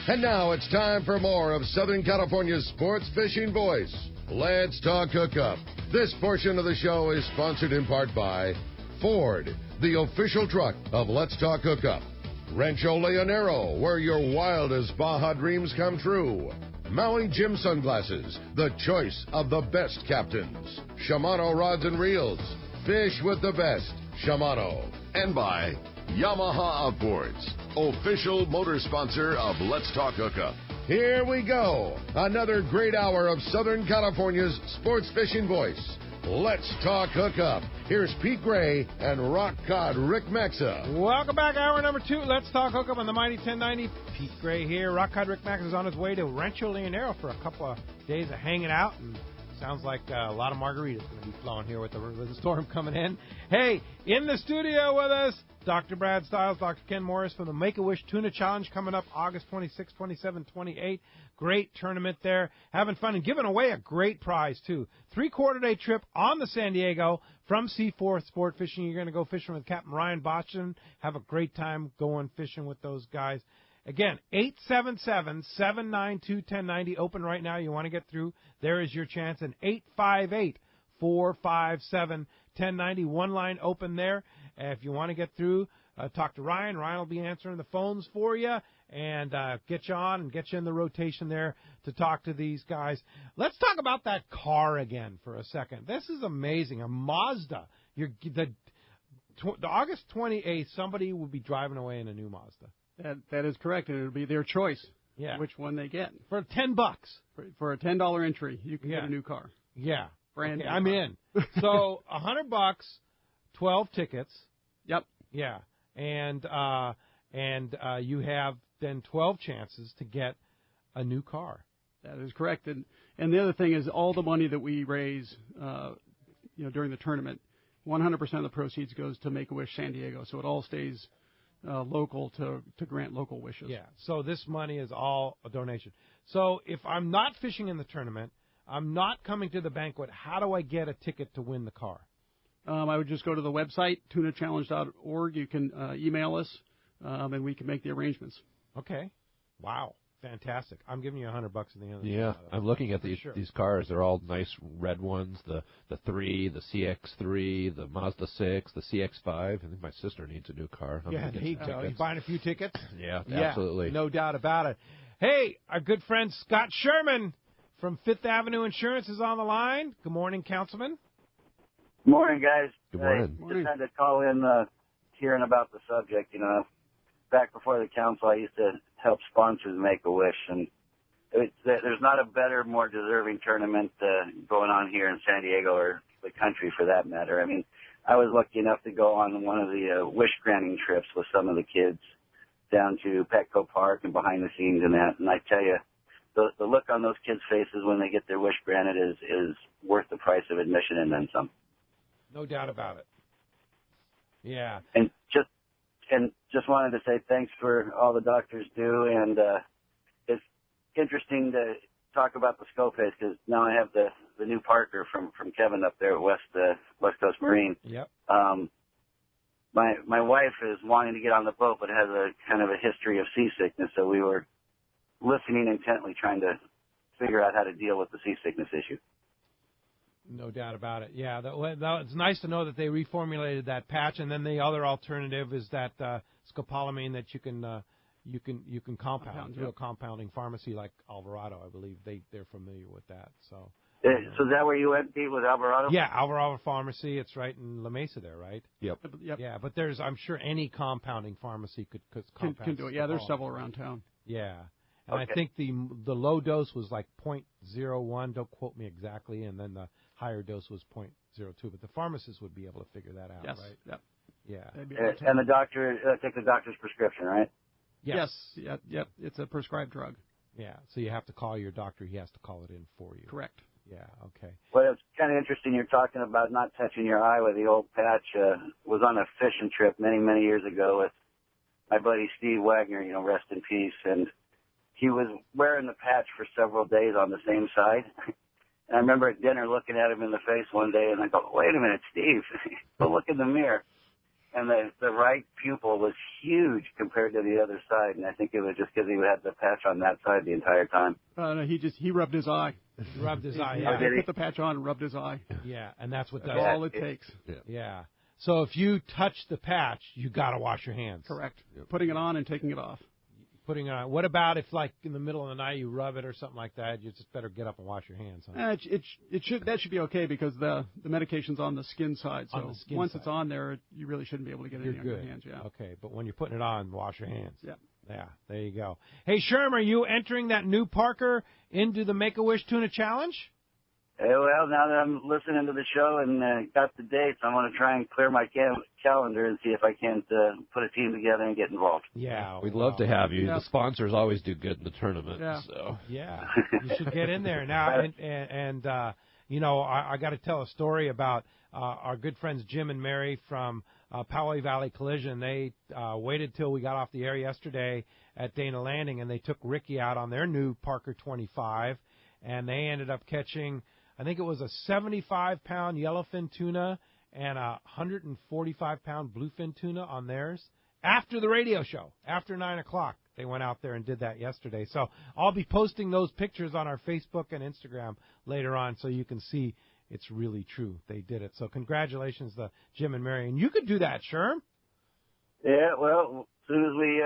And now it's time for more of Southern California's sports fishing voice. Let's talk hookup. This portion of the show is sponsored in part by Ford, the official truck of Let's Talk Hookup. Rancho Leonero, where your wildest Baja dreams come true. Maui Jim Sunglasses, the choice of the best captains. Shimano Rods and Reels, fish with the best. Shimano. And by Yamaha Outboards, official motor sponsor of Let's Talk Hookup. Here we go. Another great hour of Southern California's sports fishing voice. Let's Talk Hookup. Here's Pete Gray and Rock Cod Rick Maxa. Welcome back, hour number 2. Let's Talk Hookup on the Mighty 1090. Pete Gray here. Rock Cod Rick Maxa is on his way to Rancho Leonero for a couple of days of hanging out, and sounds like a lot of margaritas going to be flowing here with the storm coming in. Hey, in the studio with us, Dr. Brad Stiles, Dr. Ken Morris from the Make-A-Wish Tuna Challenge coming up August 26, 27, 28. Great tournament there. Having fun and giving away a great prize, too. 3-quarter-day trip on the San Diego from C4 Sport Fishing. You're going to go fishing with Captain Ryan Boston. Have a great time going fishing with those guys. Again, 877-792-1090. Open right now. You want to get through. There is your chance. And 858-457-1090. One line open there. If you want to get through, talk to Ryan. Ryan will be answering the phones for you and get you on and get you in the rotation there to talk to these guys. Let's talk about that car again for a second. This is amazing. A Mazda. The August 28th, somebody will be driving away in a new Mazda. That is correct, and it'll be their choice. Yeah. Which one they get. For $10. For a $10 entry, you can get a new car. Yeah. Brand new. I'm car. in. So $100, 12 tickets. Yep. Yeah. And you have then 12 chances to get a new car. That is correct. And the other thing is all the money that we raise during the tournament, 100% of the proceeds goes to Make-A-Wish San Diego. So it all stays local to grant local wishes. Yeah, so this money is all a donation. So if I'm not fishing in the tournament, I'm not coming to the banquet, how do I get a ticket to win the car? I would just go to the website, tunachallenge.org. You can email us, and we can make the arrangements. Okay. Wow. Fantastic. I'm giving you $100 at the end of the Yeah, show. I'm looking at these cars. They're all nice red ones, the 3, the CX-3, the Mazda 6, the CX-5. I think my sister needs a new car. Yeah, there you go. You buying a few tickets? Yeah, absolutely. No doubt about it. Hey, our good friend Scott Sherman from Fifth Avenue Insurance is on the line. Good morning, Councilman. Good morning, guys. Good morning. Just had to call in hearing about the subject. Back before the council, I used to help sponsors Make-A-Wish, and there's not a better, more deserving tournament going on here in San Diego or the country for that matter. I mean, I was lucky enough to go on one of the wish-granting trips with some of the kids down to Petco Park and behind the scenes and that, and I tell you, the look on those kids' faces when they get their wish granted is worth the price of admission and then some. No doubt about it. Yeah. And just wanted to say thanks for all the doctors do, and it's interesting to talk about the scope phase because now I have the new partner from Kevin up there at West Coast Marine. Yep. My wife is wanting to get on the boat, but has a kind of a history of seasickness, so we were listening intently, trying to figure out how to deal with the seasickness issue. No doubt about it. Yeah, it's nice to know that they reformulated that patch, and then the other alternative is that scopolamine that you can compound through a compounding pharmacy like Alvarado. I believe they're familiar with that. So is that where you went, Pete, with Alvarado? Yeah, Alvarado Pharmacy. It's right in La Mesa there, right? Yep. Yeah, but I'm sure any compounding pharmacy could compound. Can do it. Yeah, there's several around town. Yeah. And okay. I think the low dose was like 0.01. Don't quote me exactly. And then the higher dose was 0.02. But the pharmacist would be able to figure that out, yes. right? Yep. Yeah. And the doctor take the doctor's prescription, right? Yes. Yep. It's a prescribed drug. Yeah. So you have to call your doctor. He has to call it in for you. Correct. Yeah. Okay. Well, it's kind of interesting you're talking about not touching your eye with the old patch. Was on a fishing trip many, many years ago with my buddy Steve Wagner, rest in peace, and he was wearing the patch for several days on the same side. And I remember at dinner looking at him in the face one day, and I go, wait a minute, Steve, go look in the mirror. and the right pupil was huge compared to the other side, and I think it was just because he had the patch on that side the entire time. No, he rubbed his eye. He rubbed his eye. Yeah, Yeah. he put the patch on and rubbed his eye. Yeah, and that's what That's does all it takes. Yeah. So if you touch the patch, you got to wash your hands. Correct. Yep. Putting it on and taking it off. Putting it on. What about if, like, in the middle of the night you rub it or something like that? You just better get up and wash your hands. Huh? That should be okay because the medication's on the skin side. So on the skin once side. it's on there, you really shouldn't be able to get anything on your hands. Yeah. Okay, but when you're putting it on, wash your hands. Yeah. Yeah, there you go. Hey, Sherm, are you entering that new Parker into the Make-A-Wish Tuna Challenge? Well, now that I'm listening to the show and got the dates, I'm going to try and clear my calendar and see if I can't put a team together and get involved. Yeah. We'd love to have you. Yeah. The sponsors always do good in the tournament. Yeah. So. Yeah, you should get in there. Now, and you know, I got to tell a story about our good friends Jim and Mary from Poway Valley Collision. They waited till we got off the air yesterday at Dana Landing, and they took Ricky out on their new Parker 25, and they ended up catching, I think it was a 75-pound yellowfin tuna and a 145-pound bluefin tuna on theirs after the radio show, after 9 o'clock. They went out there and did that yesterday. So I'll be posting those pictures on our Facebook and Instagram later on so you can see it's really true. They did it. So congratulations to Jim and Mary. And you could do that, Sherm. Yeah, well, as soon as we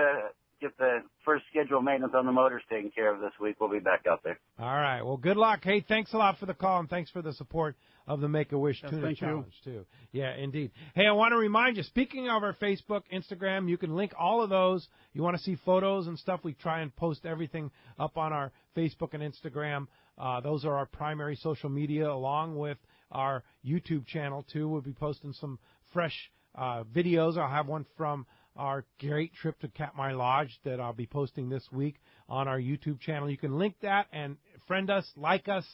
get the first scheduled maintenance on the motors taken care of this week, we'll be back out there. All right. Well, good luck. Hey, thanks a lot for the call, and thanks for the support of the Make-A-Wish Tuna Challenge, too. Yeah, indeed. Hey, I want to remind you, speaking of our Facebook, Instagram, you can link all of those. You want to see photos and stuff, we try and post everything up on our Facebook and Instagram. Those are our primary social media, along with our YouTube channel, too. We'll be posting some fresh videos. I'll have one from our great trip to Katmai Lodge that I'll be posting this week on our YouTube channel. You can link that and friend us, like us,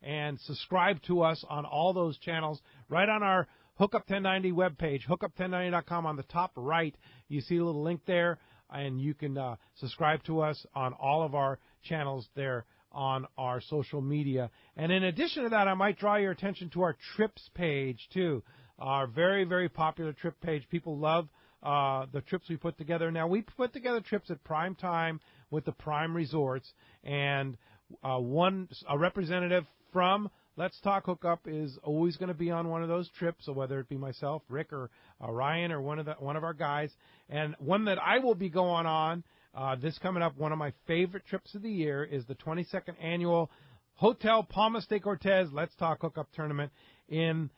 and subscribe to us on all those channels right on our Hookup 1090 webpage, hookup1090.com. On the top right, you see a little link there, and you can subscribe to us on all of our channels there on our social media. And in addition to that, I might draw your attention to our trips page, too. Our very, very popular trip page. People love the trips we put together. Now, we put together trips at prime time with the prime resorts, and a representative from Let's Talk Hookup is always going to be on one of those trips, so whether it be myself, Rick, or Ryan, or one of our guys. And one that I will be going on this coming up, one of my favorite trips of the year, is the 22nd annual Hotel Palmas de Cortez Let's Talk Hookup tournament in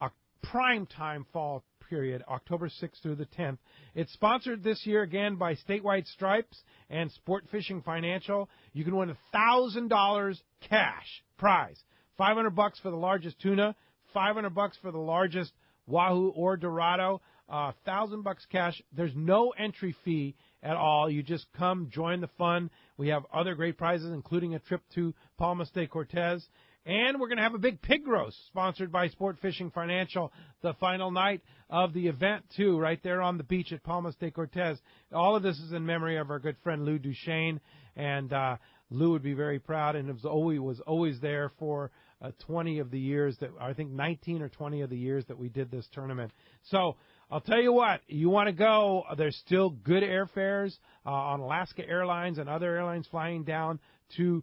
a prime time fall period, October 6th through the 10th. It's sponsored this year again by Statewide Stripes and Sport Fishing Financial. You can win $1,000 cash prize, $500 for the largest tuna, $500 for the largest wahoo or dorado, $1,000 cash. There's no entry fee at all. You just come, join the fun. We have other great prizes, including a trip to Palmas de Cortez. And we're going to have a big pig roast sponsored by Sport Fishing Financial the final night of the event, too, right there on the beach at Palmas de Cortez. All of this is in memory of our good friend Lou Duchesne, and Lou would be very proud, and was always there for 20 of the years that, I think 19 or 20 of the years that we did this tournament. So I'll tell you what, you want to go, there's still good airfares on Alaska Airlines and other airlines flying down to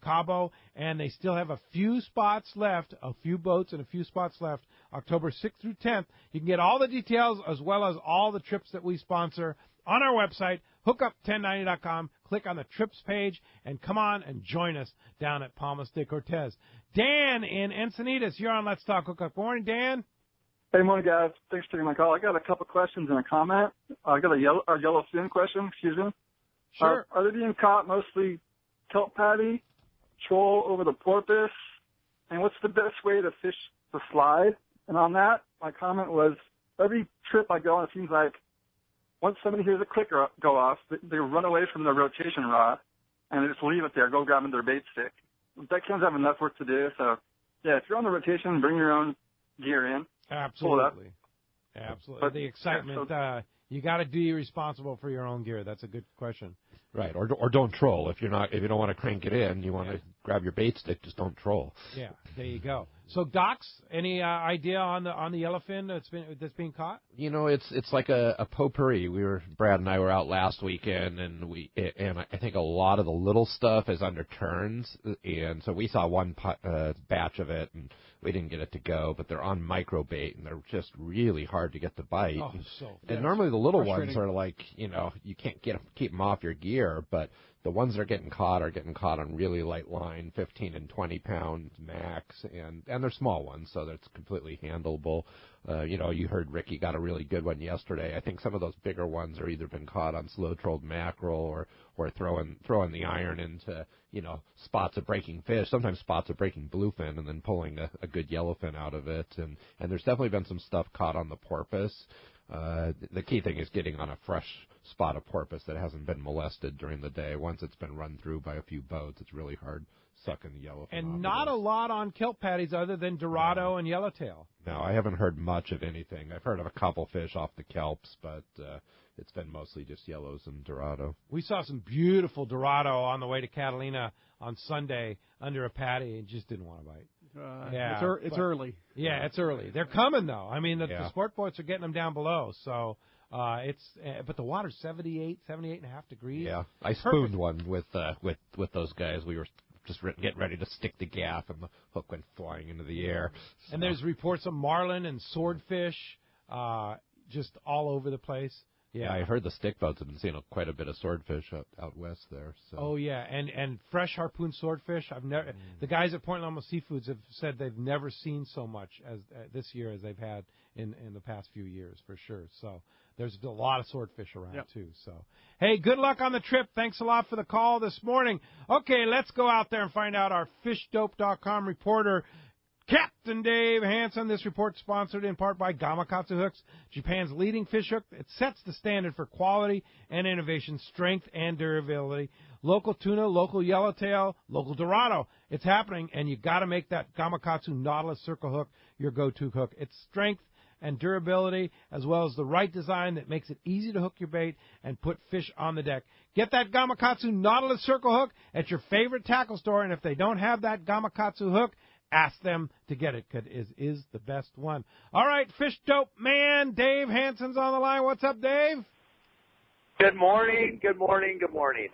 Cabo, and they still have a few spots left, a few boats and a few spots left, October 6th through 10th. You can get all the details as well as all the trips that we sponsor on our website, hookup1090.com. Click on the trips page and come on and join us down at Palmas de Cortez. Dan in Encinitas, you're on Let's Talk Hookup. Good morning, Dan. Hey, morning, guys. Thanks for taking my call. I got a couple questions and a comment. I got a yellowfin question, excuse me. Sure. Are they being caught mostly kelp patty, troll over the porpoise, and what's the best way to fish the slide? And on that, my comment was, every trip I go on, it seems like once somebody hears a clicker go off, they run away from their rotation rod, and they just leave it there, go grab their bait stick. Deckhands have enough work to do, so, yeah, if you're on the rotation, bring your own gear in. Absolutely. Absolutely. But the excitement, you got to be responsible for your own gear. That's a good question. Right, or don't troll. If you don't want to crank it in, you want to grab your bait stick, just don't troll. Yeah, there you go. So, Docs, any idea on the yellowfin that's being caught? You know, it's like a potpourri. Brad and I were out last weekend, and I think a lot of the little stuff is under turns, and so we saw one batch of it, and we didn't get it to go, but they're on micro bait, and they're just really hard to get to bite. Oh, and normally the little ones are like, you can't keep them off your gear, but the ones that are getting caught on really light line, 15 and 20 pounds max, and they're small ones, so that's completely handleable. You heard Ricky got a really good one yesterday. I think some of those bigger ones are either been caught on slow-trolled mackerel or throwing the iron into, spots of breaking fish, sometimes spots of breaking bluefin, and then pulling a good yellowfin out of it. And there's definitely been some stuff caught on the porpoise. The key thing is getting on a fresh spot of porpoise that hasn't been molested during the day. Once it's been run through by a few boats, it's really hard sucking the yellowfin. And not a lot on kelp patties other than Dorado and Yellowtail. No, I haven't heard much of anything. I've heard of a couple fish off the kelps, but it's been mostly just yellows and Dorado. We saw some beautiful Dorado on the way to Catalina on Sunday under a patty and just didn't want to bite. It's early. Yeah, it's early. They're coming, though. I mean, the sport boats are getting them down below, so... but the water's 78 and a half degrees. Yeah, I spooned one with those guys. We were just getting ready to stick the gaff, and the hook went flying into the air. So. And there's reports of marlin and swordfish, just all over the place. Yeah, I heard the stick boats have been seeing quite a bit of swordfish out west there. So. Oh yeah, and fresh harpoon swordfish. The guys at Point Loma Seafoods have said they've never seen so much as this year as they've had in the past few years for sure. So there's a lot of swordfish around too. So hey, good luck on the trip. Thanks a lot for the call this morning. Okay, let's go out there and find out our fishdope.com reporter. Captain Dave Hansen. This report sponsored in part by Gamakatsu Hooks, Japan's leading fish hook. It sets the standard for quality and innovation, strength and durability. Local tuna, local yellowtail, local Dorado. It's happening, and you got to make that Gamakatsu Nautilus Circle hook your go-to hook. It's strength and durability, as well as the right design that makes it easy to hook your bait and put fish on the deck. Get that Gamakatsu Nautilus Circle hook at your favorite tackle store, and if they don't have that Gamakatsu hook, ask them to get it, because it is the best one. All right, Fish Dope Man, Dave Hansen's on the line. What's up, Dave? Good morning, good morning, good morning.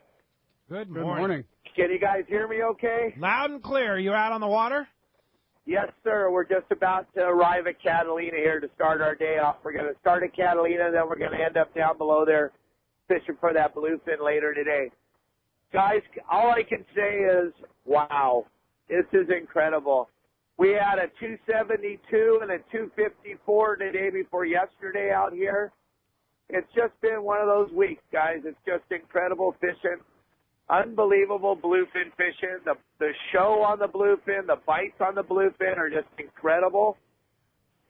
Good morning. Can you guys hear me okay? Loud and clear. Are you out on the water? Yes, sir. We're just about to arrive at Catalina here to start our day off. We're going to start at Catalina, then we're going to end up down below there fishing for that bluefin later today. Guys, all I can say is, wow. This is incredible. We had a 272 and a 254 the day before yesterday out here. It's just been one of those weeks, guys. It's just incredible fishing. Unbelievable bluefin fishing. The show on the bluefin, the bites on the bluefin are just incredible.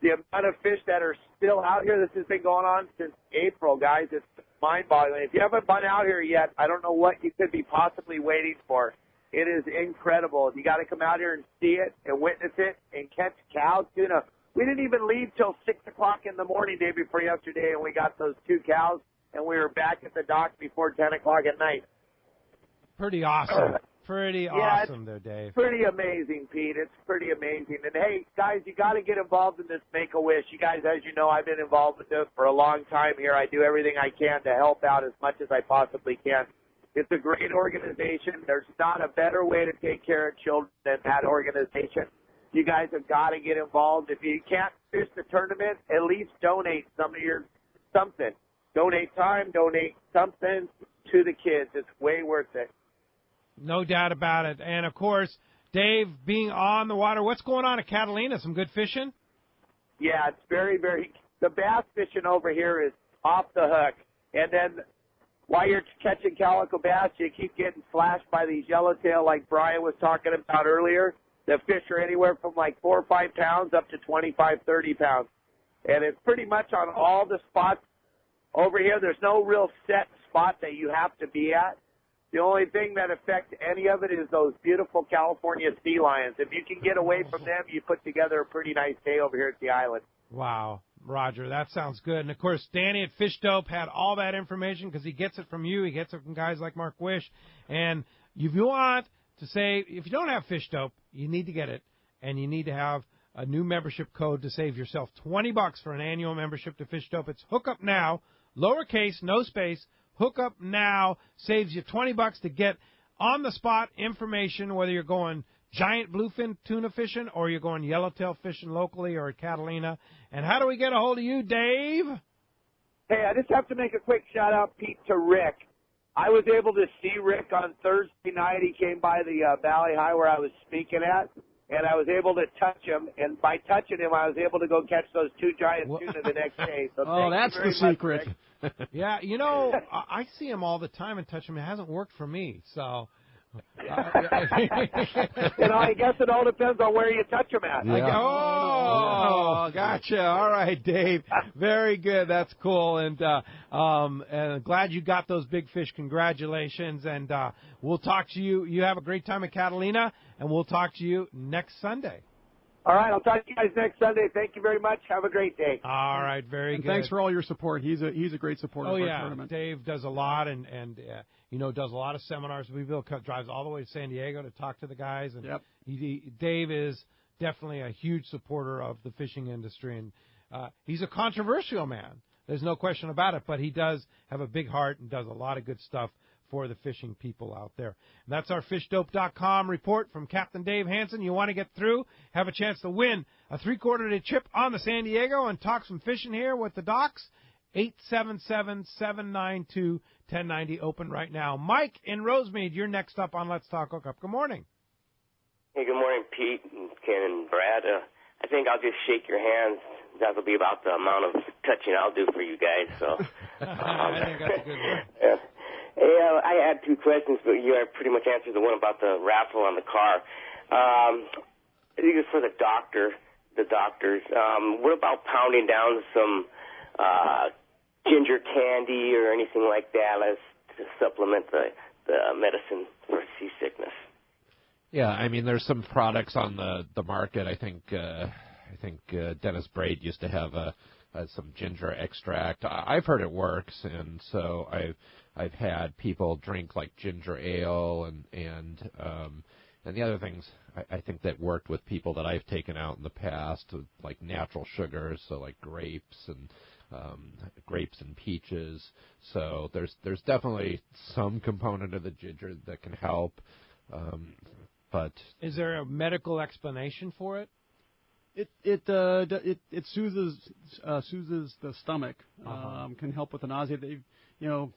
The amount of fish that are still out here, this has been going on since April, guys. It's mind-boggling. If you haven't been out here yet, I don't know what you could be possibly waiting for. It is incredible. You got to come out here and see it and witness it and catch cows, tuna. We didn't even leave till 6 o'clock in the morning day before yesterday, and we got those 2 cows, and we were back at the dock before 10 o'clock at night. Pretty awesome. Awesome there, Dave. Pretty amazing, Pete. It's pretty amazing. And, hey, guys, you got to get involved in this Make-A-Wish. You guys, as you know, I've been involved with this for a long time here. I do everything I can to help out as much as I possibly can. It's a great organization. There's not a better way to take care of children than that organization. You guys have got to get involved. If you can't fish the tournament, at least donate something. Donate time, donate something to the kids. It's way worth it. No doubt about it. And, of course, Dave, being on the water, what's going on at Catalina? Some good fishing? Yeah, it's very, very – the bass fishing over here is off the hook. And then while you're catching calico bass, you keep getting slashed by these yellowtail like Brian was talking about earlier. The fish are anywhere from like 4 or 5 pounds up to 25, 30 pounds. And it's pretty much on all the spots over here. There's no real set spot that you have to be at. The only thing that affects any of it is those beautiful California sea lions. If you can get away from them, you put together a pretty nice day over here at the island. Wow. Roger, that sounds good. And, of course, Danny at Fish Dope had all that information because he gets it from you. He gets it from guys like Mark Wish. And if you want to say, if you don't have Fish Dope, you need to get it. and you need to have a new membership code to save yourself $20 for an annual membership to Fish Dope. It's Hookup Now, lowercase, no space. Hookup Now saves you $20 to get on-the-spot information, whether you're going giant bluefin tuna fishing or you're going yellowtail fishing locally or at Catalina. And how do we get a hold of you, Dave? Hey, I just have to make a quick shout-out, Pete, to Rick. I was able to see Rick on Thursday night. He came by the Valley High where I was speaking at, and I was able to touch him. And by touching him, I was able to go catch those 2 giant tuna the next day. So that's the secret. Yeah, you know, I see him all the time and touch him. It hasn't worked for me, so. You know, I guess it all depends on where you touch them at. Yeah. Oh, gotcha. All right, Dave. Very good. That's cool. And glad you got those big fish. Congratulations. And we'll talk to you. You have a great time at Catalina, and we'll talk to you next Sunday. All right, I'll talk to you guys next Sunday. Thank you very much. Have a great day. All right, very good. Thanks for all your support. He's a great supporter of our tournament. Dave does a lot and does a lot of seminars. Drives all the way to San Diego to talk to the guys. And Dave is definitely a huge supporter of the fishing industry, and he's a controversial man. There's no question about it, but he does have a big heart and does a lot of good stuff for the fishing people out there. And that's our FishDope.com report from Captain Dave Hansen. You want to get through, have a chance to win a 3/4 day trip on the San Diego and talk some fishing here with the Docs. 877-792-1090 open right now. Mike in Rosemead, you're next up on Let's Talk Hookup. Good morning. Hey, good morning, Pete and Ken and Brad. I think I'll just shake your hands. That'll be about the amount of touching I'll do for you guys. So I think that's a good one. Yeah. Hey, I had 2 questions, but you pretty much answered the one about the raffle on the car. I think it's for the doctors. What about pounding down some ginger candy or anything like that to supplement the medicine for seasickness? Yeah, I mean, there's some products on the market. I think Dennis Braid used to have some ginger extract. I've heard it works, and so I've had people drink like ginger ale and the other things I think that worked with people that I've taken out in the past, like natural sugars, so like grapes and peaches. So there's definitely some component of the ginger that can help. But is there a medical explanation for it? It soothes the stomach. Can help with the nausea. They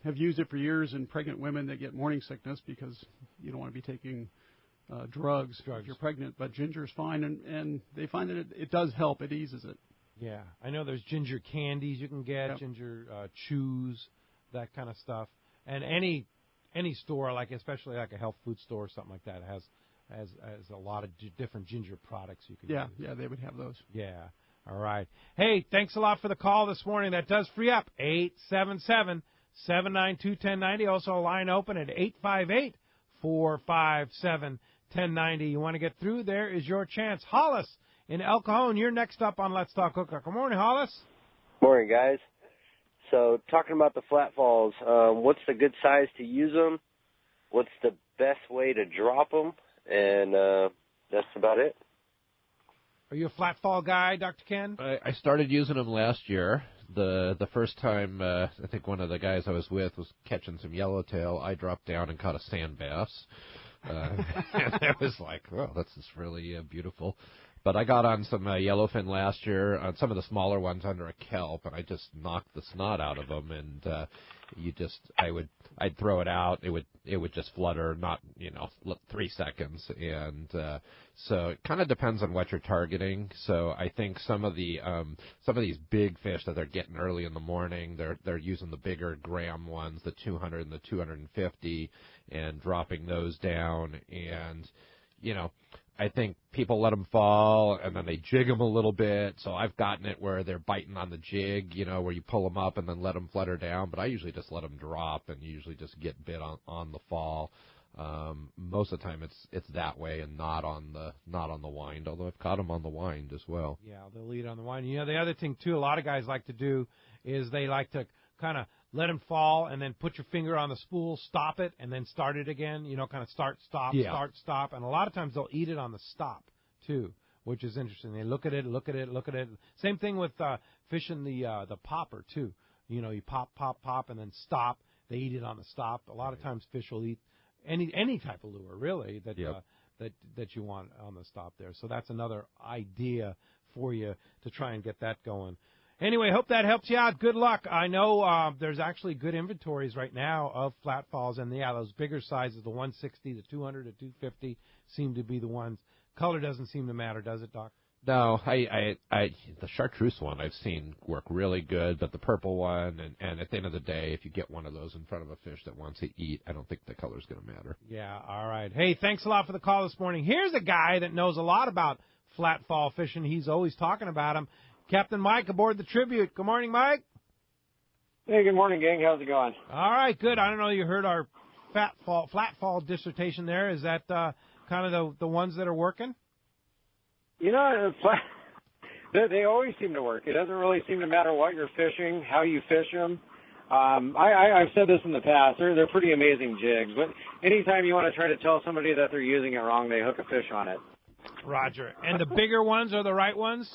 have used it for years in pregnant women that get morning sickness because you don't want to be taking drugs if you're pregnant. But ginger is fine, and they find that it does help. It eases it. Yeah, I know there's ginger candies you can get, ginger chews, that kind of stuff, and any store, like especially like a health food store or something like that, has a lot of different ginger products you can use. Yeah, they would have those. Yeah, all right. Hey, thanks a lot for the call this morning. That does free up 877-792-1090. Also a line open at 858-457-1090. You want to get through? There is your chance. Hollis in El Cajon, you're next up on Let's Talk Hookup. Good morning, Hollis. Morning, guys. So, talking about the flat falls, what's the good size to use them? What's the best way to drop them? And that's about it. Are you a flat fall guy, Dr. Ken? I started using them last year. The first time, I think one of the guys I was with was catching some yellowtail. I dropped down and caught a sand bass. And I was like, oh, this is really beautiful. But I got on some yellowfin last year, on some of the smaller ones under a kelp, and I just knocked the snot out of them. And I'd throw it out. It would just flutter, not 3 seconds. And so it kind of depends on what you're targeting. So I think some of these big fish that they're getting early in the morning, they're using the bigger gram ones, the 200 and the 250, and dropping those down. And I think people let them fall, and then they jig them a little bit. So I've gotten it where they're biting on the jig, where you pull them up and then let them flutter down. But I usually just let them drop and usually just get bit on the fall. Most of the time it's that way and not on the wind, although I've caught them on the wind as well. Yeah, they'll eat on the wind. The other thing, too, a lot of guys like to do is they like to kind of let them fall and then put your finger on the spool, stop it, and then start it again, kind of start, stop. And a lot of times they'll eat it on the stop, too, which is interesting. They look at it. Same thing with fishing the popper, too. You know, you pop, and then stop. They eat it on the stop. A lot of times fish will eat any type of lure, really, that you want on the stop there. So that's another idea for you to try and get that going. Anyway, hope that helps you out. Good luck. I know there's actually good inventories right now of flatfalls, and those bigger sizes, the 160, the 200, the 250, seem to be the ones. Color doesn't seem to matter, does it, Doc? No, the chartreuse one I've seen work really good, but the purple one, and at the end of the day, if you get one of those in front of a fish that wants to eat, I don't think the color's going to matter. Yeah, all right. Hey, thanks a lot for the call this morning. Here's a guy that knows a lot about flatfall fishing. He's always talking about them. Captain Mike aboard the Tribute. Good morning, Mike. Hey, good morning, gang. How's it going? All right, good. I don't know, you heard our flatfall dissertation there. Is that kind of the ones that are working? You know, they always seem to work. It doesn't really seem to matter what you're fishing, how you fish them. I've said this in the past. They're pretty amazing jigs. But anytime you want to try to tell somebody that they're using it wrong, they hook a fish on it. Roger. And the bigger ones are the right ones?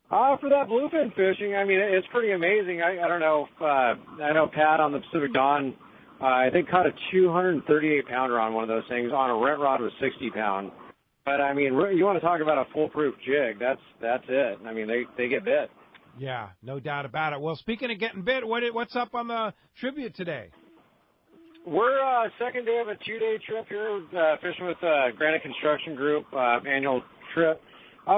For that bluefin fishing, I mean, it's pretty amazing. I don't know if, I know Pat on the Pacific Dawn, I think caught a 238-pounder on one of those things on a rent rod with 60-pound. But, I mean, you want to talk about a foolproof jig, that's it. I mean, they get bit. Yeah, no doubt about it. Well, speaking of getting bit, what's up on the Tribute today? We're second day of a 2-day trip here, fishing with Granite Construction Group, annual trip.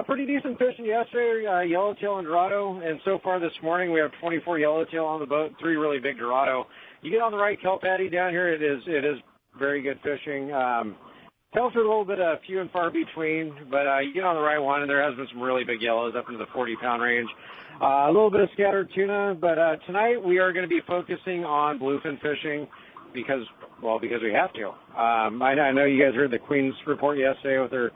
Pretty decent fishing yesterday, yellowtail and Dorado, and so far this morning we have 24 yellowtail on the boat, 3 really big Dorado. You get on the right kelp patty down here, it is very good fishing. Tails are a little bit few and far between, but you get on the right one, and there has been some really big yellows up into the 40-pound range. A little bit of scattered tuna, but tonight we are going to be focusing on bluefin fishing because we have to. I know you guys heard the Queen's report yesterday with her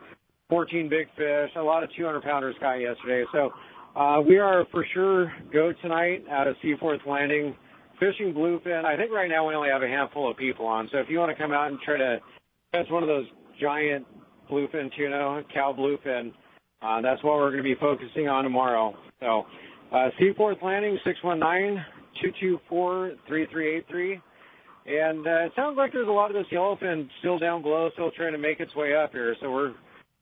14 big fish, a lot of 200-pounders caught yesterday. So we are for sure go tonight out of Seaforth Landing, fishing bluefin. I think right now we only have a handful of people on. So if you want to come out and try to catch one of those giant bluefin tuna, cow bluefin, that's what we're going to be focusing on tomorrow. So Seaforth Landing, 619-224-3383. And it sounds like there's a lot of this yellowfin still down below, still trying to make its way up here. So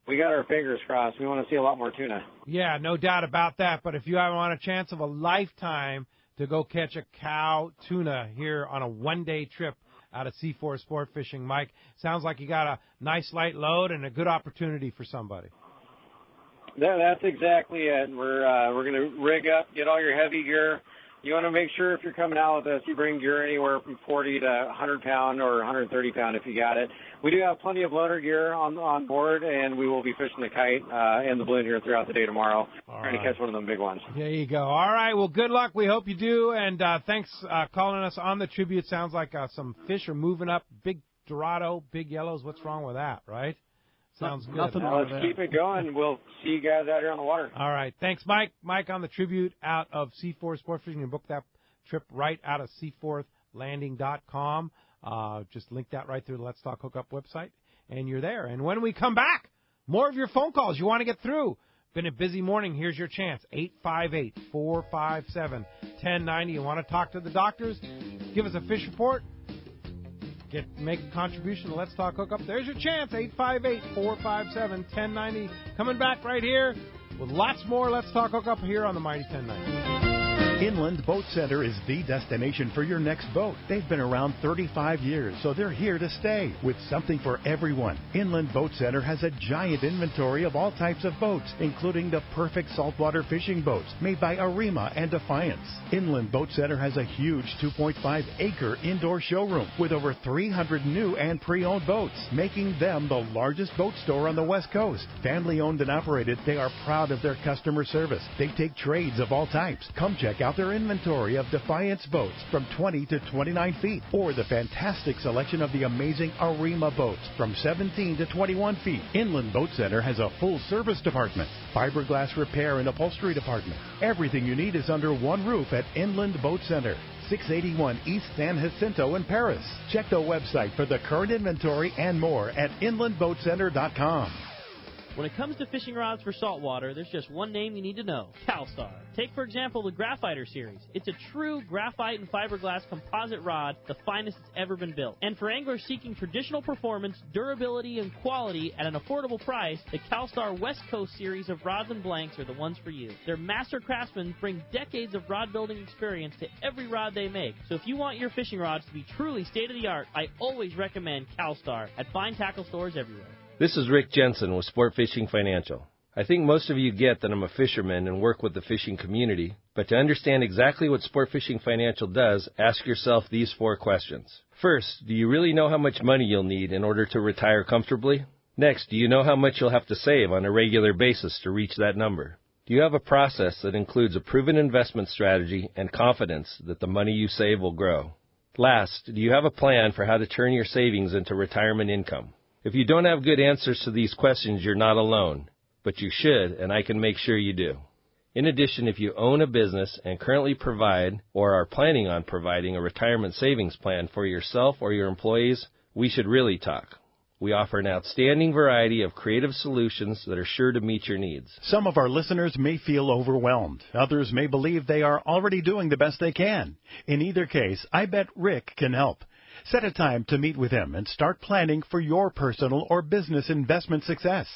we got our fingers crossed. We want to see a lot more tuna. Yeah, no doubt about that. But if you want a chance of a lifetime to go catch a cow tuna here on a one-day trip out of Seaforth Sport Fishing, Mike, sounds like you got a nice light load and a good opportunity for somebody. That's exactly it. We're going to rig up, get all your heavy gear. You want to make sure if you're coming out with us, you bring gear anywhere from 40 to 100-pound or 130-pound if you got it. We do have plenty of loader gear on board, and we will be fishing the kite and the balloon here throughout the day tomorrow, trying to catch one of them big ones. There you go. All right, well, good luck. We hope you do, and thanks calling us on the Tribute. Sounds like some fish are moving up. Big Dorado, big yellows. What's wrong with that, right? Sounds good. Nothing wrong with that. Let's keep it going. We'll see you guys out here on the water. All right. Thanks, Mike. Mike on the Tribute out of Seaforth Sport Fishing. You can book that trip right out of seaforthlanding.com. Just link that right through the Let's Talk Hookup website, and you're there. And when we come back, more of your phone calls you want to get through. Been a busy morning. Here's your chance. 858-457-1090. You want to talk to the doctors? Give us a fish report. Make a contribution to Let's Talk Hookup. There's your chance, 858-457-1090. Coming back right here with lots more Let's Talk Hookup here on the Mighty 1090. Inland Boat Center is the destination for your next boat. They've been around 35 years, so they're here to stay with something for everyone. Inland Boat Center has a giant inventory of all types of boats, including the perfect saltwater fishing boats made by Arima and Defiance. Inland Boat Center has a huge 2.5-acre indoor showroom with over 300 new and pre-owned boats, making them the largest boat store on the West Coast. Family-owned and operated, they are proud of their customer service. They take trades of all types. Come check out their inventory of Defiance boats from 20 to 29 feet, or the fantastic selection of the amazing Arima boats from 17 to 21 feet. Inland Boat Center has a full service department, fiberglass repair and upholstery department. Everything you need is under one roof at Inland Boat Center, 681 East San Jacinto in Paris. Check the website for the current inventory and more at inlandboatcenter.com. When it comes to fishing rods for saltwater, there's just one name you need to know, CalStar. Take, for example, the Graphiter series. It's a true graphite and fiberglass composite rod, the finest it's ever been built. And for anglers seeking traditional performance, durability, and quality at an affordable price, the CalStar West Coast series of rods and blanks are the ones for you. Their master craftsmen bring decades of rod building experience to every rod they make. So if you want your fishing rods to be truly state-of-the-art, I always recommend CalStar at fine tackle stores everywhere. This is Rick Jensen with Sport Fishing Financial. I think most of you get that I'm a fisherman and work with the fishing community, but to understand exactly what Sport Fishing Financial does, ask yourself these 4 questions. First, do you really know how much money you'll need in order to retire comfortably? Next, do you know how much you'll have to save on a regular basis to reach that number? Do you have a process that includes a proven investment strategy and confidence that the money you save will grow? Last, do you have a plan for how to turn your savings into retirement income? If you don't have good answers to these questions, you're not alone, but you should, and I can make sure you do. In addition, if you own a business and currently provide or are planning on providing a retirement savings plan for yourself or your employees, we should really talk. We offer an outstanding variety of creative solutions that are sure to meet your needs. Some of our listeners may feel overwhelmed. Others may believe they are already doing the best they can. In either case, I bet Rick can help. Set a time to meet with him and start planning for your personal or business investment success.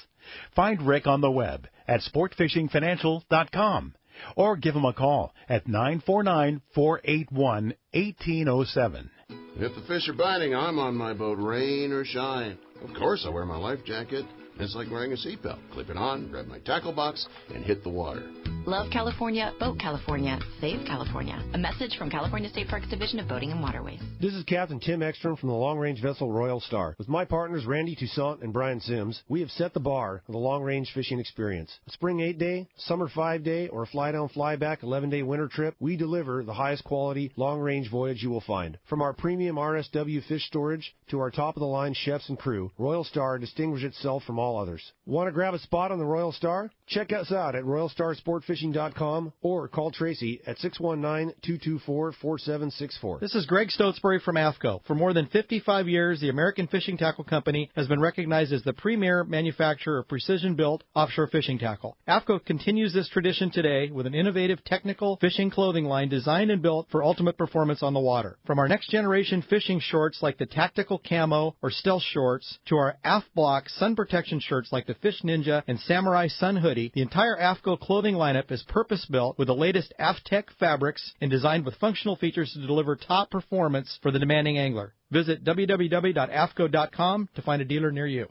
Find Rick on the web at sportfishingfinancial.com or give him a call at 949-481-1807. If the fish are biting, I'm on my boat, rain or shine. Of course, I wear my life jacket. It's like wearing a seatbelt. Clip it on, grab my tackle box, and hit the water. Love California, vote California, save California. A message from California State Parks Division of Boating and Waterways. This is Captain Tim Ekstrom from the long-range vessel Royal Star. With my partners Randy Toussaint and Brian Sims, we have set the bar for the long-range fishing experience. A spring 8-day, summer 5-day, or a fly-down, fly-back 11-day winter trip, we deliver the highest quality long-range voyage you will find. From our premium RSW fish storage to our top-of-the-line chefs and crew, Royal Star distinguishes itself from all others. Want to grab a spot on the Royal Star? Check us out at RoyalStarSportFishing.com or call Tracy at 619-224-4764. This is Greg Stotesbury from AFCO. For more than 55 years, the American Fishing Tackle Company has been recognized as the premier manufacturer of precision-built offshore fishing tackle. AFCO continues this tradition today with an innovative technical fishing clothing line designed and built for ultimate performance on the water. From our next-generation fishing shorts like the Tactical Camo or Stealth shorts to our AF Block sun protection shirts like the Fish Ninja and Samurai Sun hoodie, the entire AFCO clothing lineup is purpose-built with the latest AFTech fabrics and designed with functional features to deliver top performance for the demanding angler. Visit www.afco.com to find a dealer near you.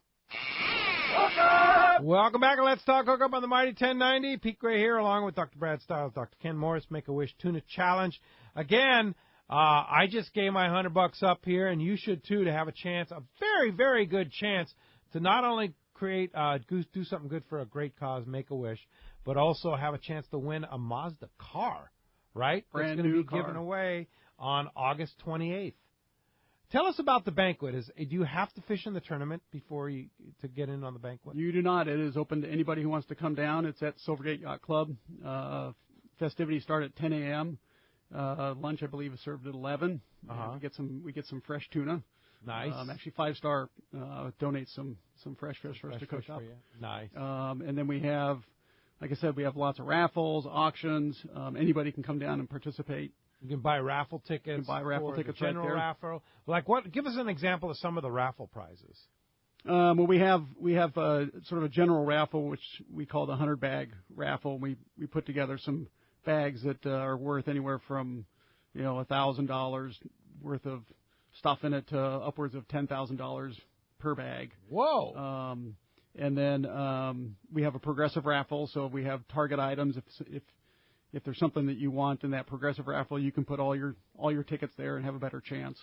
Welcome back, and let's talk hookup on the Mighty 1090. Pete Gray here, along with Dr. Brad Stiles, Dr. Ken Morris, Make-A-Wish Tuna Challenge. Again, I just gave my $100 up here, and you should too, to have a chance, a very, very good chance to not only do something good for a great cause, Make-A-Wish, but also have a chance to win a Mazda car, right? Brand new car. It's going to be given away on August 28th. Tell us about the banquet. Do you have to fish in the tournament to get in on the banquet? You do not. It is open to anybody who wants to come down. It's at Silvergate Yacht Club. Festivities start at 10 a.m. Lunch, I believe, is served at 11. We get some fresh tuna. Nice. Actually, 5-Star donates some fresh fish for us to cook up. Nice. And then we have, like I said, we have lots of raffles, auctions. Anybody can come down and participate. You can buy raffle tickets. You can buy raffle tickets general right there. raffle. Like what? Give us an example of some of the raffle prizes. Well, we have sort of a general raffle, which we call the 100-bag raffle. We put together some bags that are worth anywhere from $1,000 worth of stuff in it to upwards of $10,000 per bag. Whoa! And then we have a progressive raffle, so we have target items. If there's something that you want in that progressive raffle, you can put all your tickets there and have a better chance.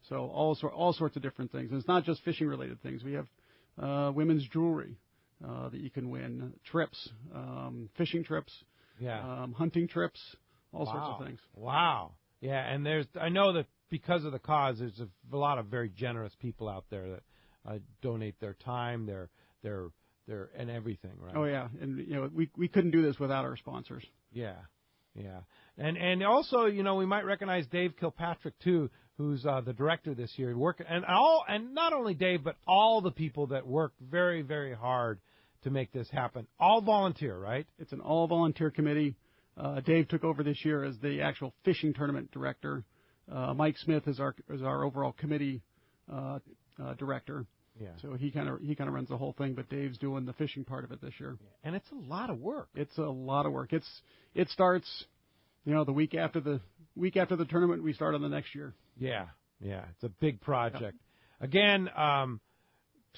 So all sorts of different things. And it's not just fishing related things. We have women's jewelry that you can win, trips, fishing trips, hunting trips, all sorts of things. Wow. Yeah, and I know that because of the cause, there's a lot of very generous people out there that donate their time, their and everything, right? Oh yeah, and we couldn't do this without our sponsors. Yeah. And also, we might recognize Dave Kilpatrick too, who's the director this year. And not only Dave, but all the people that work very, very hard to make this happen. All volunteer, right? It's an all-volunteer committee. Dave took over this year as the actual fishing tournament director. Mike Smith is our overall committee director. Yeah. So he kind of runs the whole thing, but Dave's doing the fishing part of it this year. And it's a lot of work. It's a lot of work. It starts, the week after the tournament. We start on the next year. Yeah. It's a big project. Yep. Again,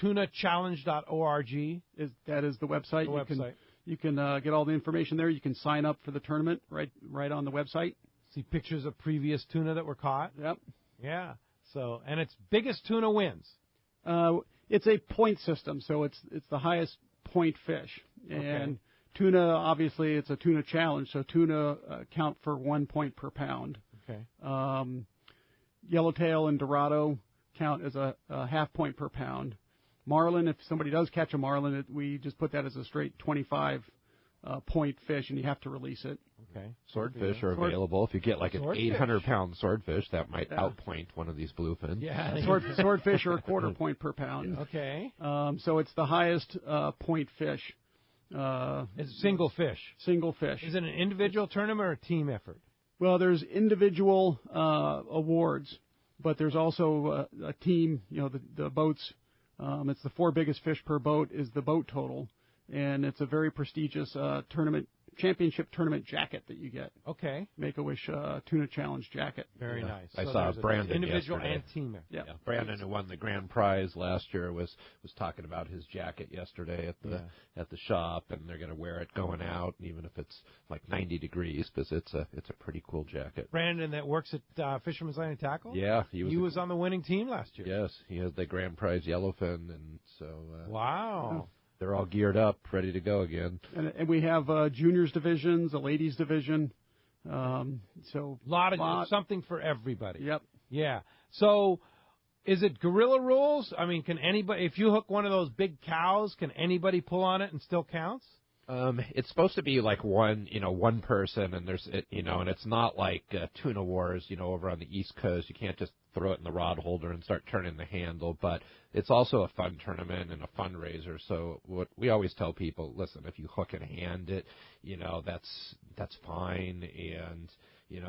tunachallenge.org is the website. You can get all the information there. You can sign up for the tournament right on the website. See pictures of previous tuna that were caught. Yep. Yeah. So, and it's biggest tuna wins. It's a point system, so it's the highest point fish. And tuna, obviously, it's a tuna challenge, so tuna count for 1 point per pound. Okay. Yellowtail and Dorado count as a half point per pound. Marlin, if somebody does catch a marlin, we just put that as a straight 25 point fish, and you have to release it. Okay. Swordfish are available. If you get like an 800-pound swordfish, that might outpoint one of these bluefin. Yeah. Swordfish are a quarter point per pound. Okay. So it's the highest point fish. It's single fish. Single fish. Is it an individual tournament or a team effort? Well, there's individual awards, but there's also a team. The boats. It's the 4 biggest fish per boat is the boat total, and it's a very prestigious championship tournament jacket that you get. Okay. Make-A-Wish Tuna Challenge jacket. Very nice. I saw Brandon individual yesterday. and team. Yeah. Brandon, who won the grand prize last year, was talking about his jacket yesterday at the shop, and they're going to wear it going out, even if it's like 90 degrees, because it's a pretty cool jacket. Brandon, that works at Fisherman's Landing Tackle. Yeah, he was on the winning team last year. Yes, he has the grand prize yellowfin, and so. Wow. They're all geared up, ready to go again. And we have juniors divisions, a ladies division. So something for everybody. Yep. Yeah. So is it guerrilla rules? I mean, can anybody, if you hook one of those big cows, can anybody pull on it and still counts? It's supposed to be like one person, and and it's not like Tuna Wars, over on the East Coast. You can't just throw it in the rod holder and start turning the handle, but it's also a fun tournament and a fundraiser. So what we always tell people, listen, if you hook and hand it, that's fine, and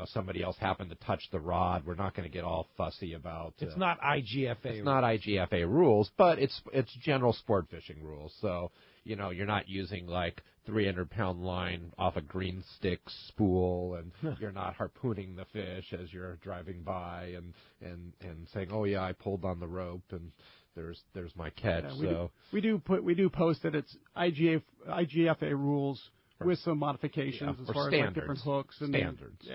somebody else happened to touch the rod, we're not going to get all fussy about. It's not IGFA. It's not IGFA rules, but it's general sport fishing rules. So you're not using like 300-pound line off a green stick spool, and you're not harpooning the fish as you're driving by and saying, oh yeah, I pulled on the rope and there's my catch. Yeah, we do post that it's IGFA rules with some modifications as far as like different hooks and standards.